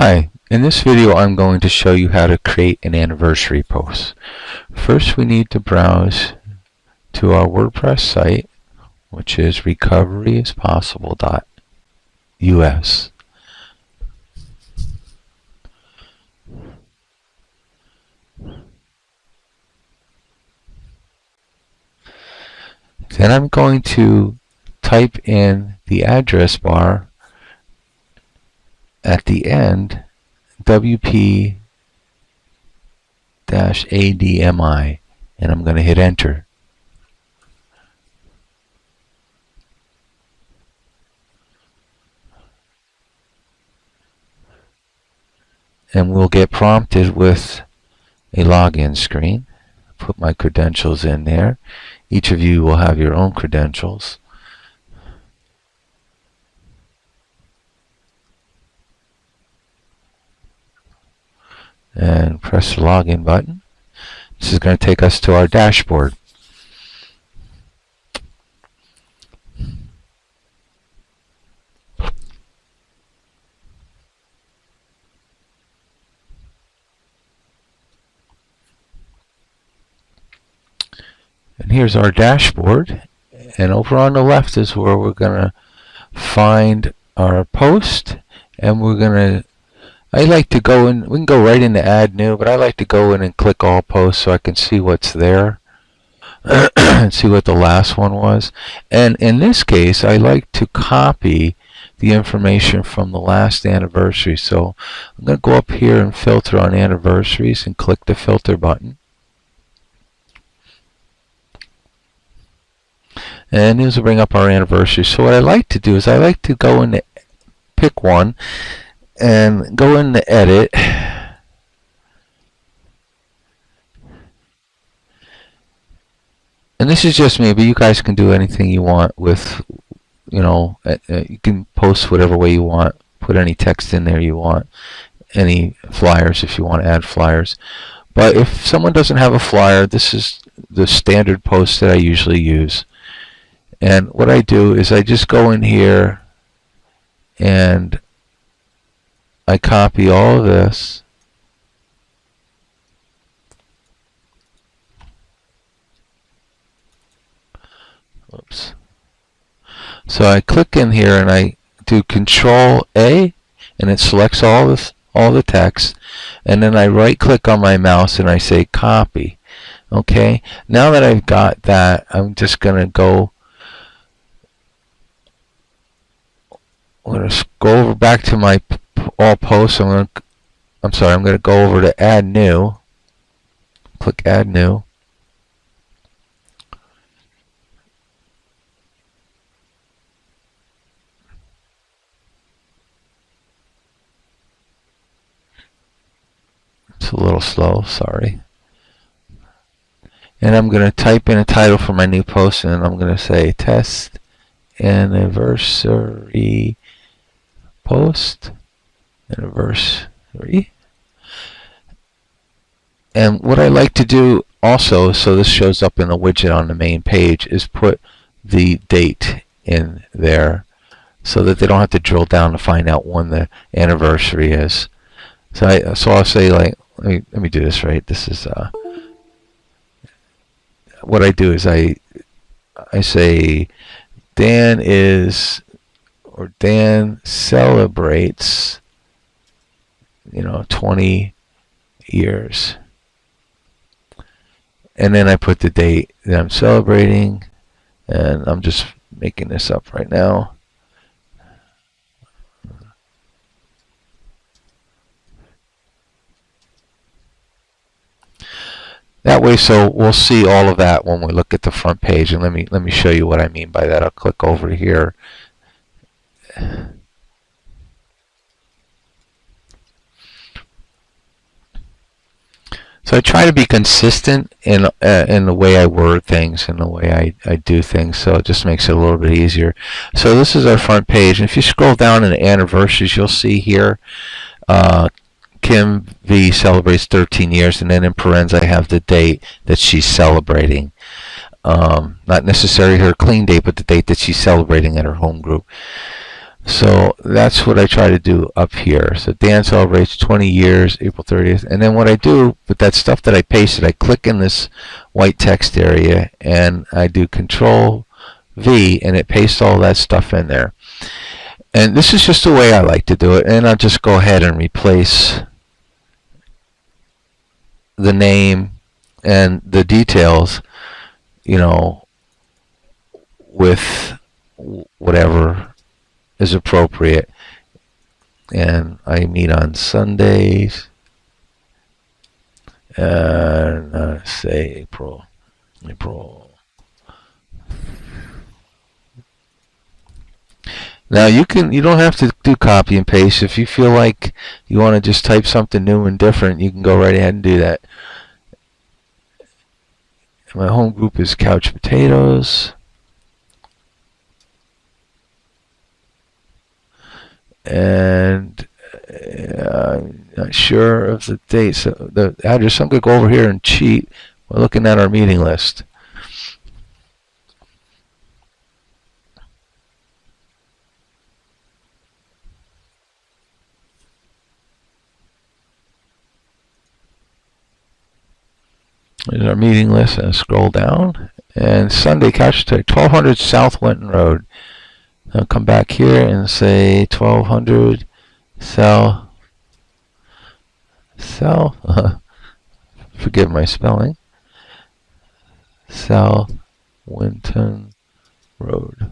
Hi, in this video I'm going to show you how to create an anniversary post. First we need to browse to our WordPress site, which is recoveryispossible.us. Then I'm going to type in the address bar at the end WP-ADMI, and I'm going to hit enter. And we'll get prompted with a login screen. Put my credentials in there. Each of you will have your own credentials. And press the login button. This is going to take us to our dashboard. And here's our dashboard, and over on the left is where we're going to find our post, and we're going to, I like to go in, we can go right into add new, but I like to go in and click all posts so I can see what's there and see what the last one was. And in this case I like to copy the information from the last anniversary, so I'm going to go up here and filter on anniversaries and click the filter button. And this will bring up our anniversary. So what I like to do is I like to go in, pick one, and go into edit. And this is just me, but you guys can do anything you want with, you know, you can post whatever way you want, put any text in there you want, any flyers if you want to add flyers. But if someone doesn't have a flyer, this is the standard post that I usually use. And what I do is I just go in here and I copy all of this, oops. So I click in here and I do Control A, and it selects all the text, and then I right click on my mouse and I say copy. Okay, now that I've got that, I'm just gonna go, I'm going to go over back to my all posts. I'm going to go over to add new. Click add new. It's a little slow, sorry. And I'm going to type in a title for my new post, and I'm going to say test anniversary post anniversary. And what I like to do also, so this shows up in the widget on the main page, is put the date in there so that they don't have to drill down to find out when the anniversary is. So I'll say, like, let me do this right. This is what I do is I say Dan is, or Dan celebrates, you know, 20 years. And then I put the date that I'm celebrating, and I'm just making this up right now. That way, so we'll see all of that when we look at the front page. And let me show you what I mean by that. I'll click over here. So I try to be consistent in the way I word things and the way I do things, so it just makes it a little bit easier. So this is our front page, and if you scroll down in the anniversaries, you'll see here Kim V celebrates 13 years, and then in parentheses I have the date that she's celebrating. Not necessarily her clean date, but the date that she's celebrating at her home group. So that's what I try to do up here. So Dan celebrates 20 years, April 30th. And then what I do with that stuff that I pasted, I click in this white text area and I do Control V and it pastes all that stuff in there. And this is just the way I like to do it. And I'll just go ahead and replace the name and the details, you know, with whatever is appropriate. And I meet on Sundays, and say April. Now you don't have to do copy and paste. If you feel like you want to just type something new and different, you can go right ahead and do that. My home group is Couch Potatoes. And I'm not sure of the date. So the address, I'm going to go over here and cheat. We're looking at our meeting list. There's our meeting list, and scroll down. And Sunday Couch Potato, 1200 South Winton Road. I'll come back here and say 1200 South. Forgive my spelling. South Winton Road.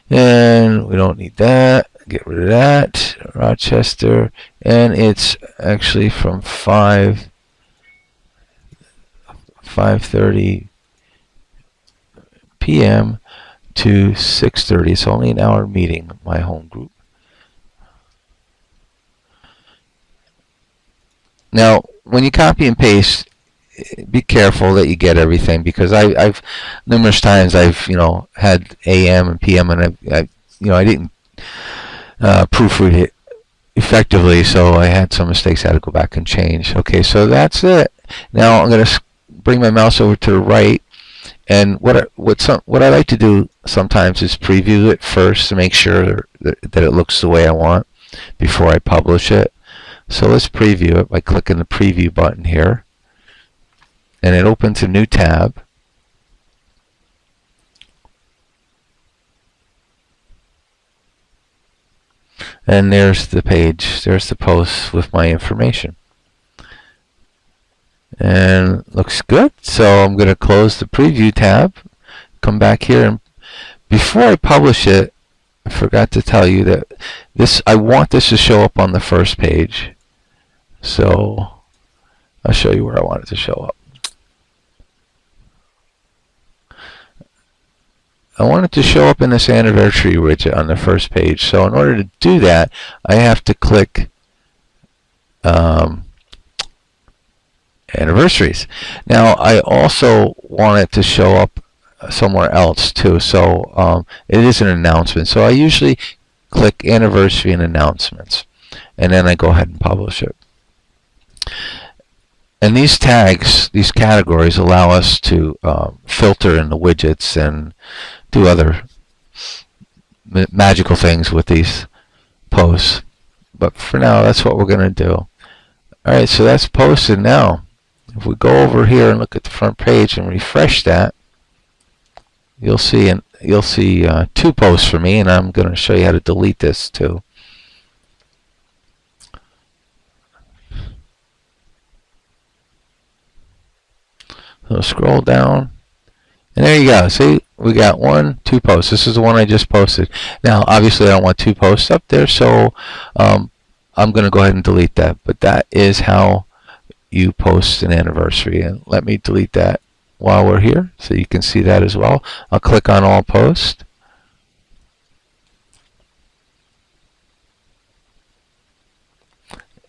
And we don't need that. Get rid of that. Rochester. And it's actually from 5:30 p.m. to 6:30. It's only an hour meeting, my home group. Now, when you copy and paste, be careful that you get everything, because I've numerous times I've had AM and PM, and I didn't proofread it effectively, so I had some mistakes I had to go back and change. Okay, so that's it. Now I'm going to bring my mouse over to the right, and what I like to do sometimes is preview it first to make sure that it looks the way I want before I publish it. So let's preview it by clicking the preview button here, and it opens a new tab. And there's the page, there's the post with my information. And looks good. So I'm going to close the preview tab, come back here, and before I publish it, I forgot to tell you that I want this to show up on the first page. So I'll show you where I want it to show up. I want it to show up in this anniversary widget on the first page. So in order to do that, I have to click anniversaries. Now I also want it to show up somewhere else too. So it is an announcement. So I usually click anniversary and announcements, and then I go ahead and publish it. And these tags, these categories, allow us to filter in the widgets and do other magical things with these posts. But for now, that's what we're going to do. Alright, so that's posted now. If we go over here and look at the front page and refresh that, you'll see two posts for me, and I'm going to show you how to delete this too. So scroll down, and there you go. See, we got 1, 2 posts. This is the one I just posted. Now, obviously, I don't want 2 posts up there, so I'm going to go ahead and delete that. But that is how you post an anniversary. And let me delete that while we're here, so you can see that as well. I'll click on all posts.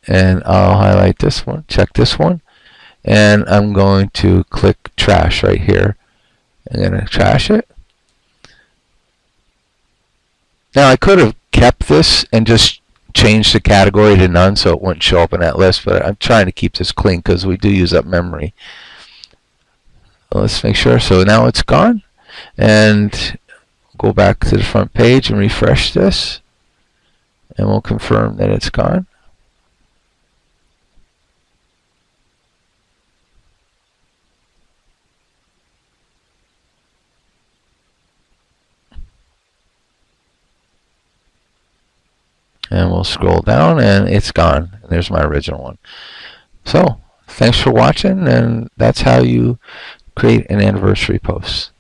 And I'll highlight this one, check this one. And I'm going to click trash right here. I'm going to trash it. Now I could have kept this and just changed the category to none so it wouldn't show up in that list, but I'm trying to keep this clean because we do use up memory. Let's make sure. So now it's gone. And go back to the front page and refresh this, and we'll confirm that it's gone. And we'll scroll down and it's gone. There's my original one. So thanks for watching, and that's how you create an anniversary post.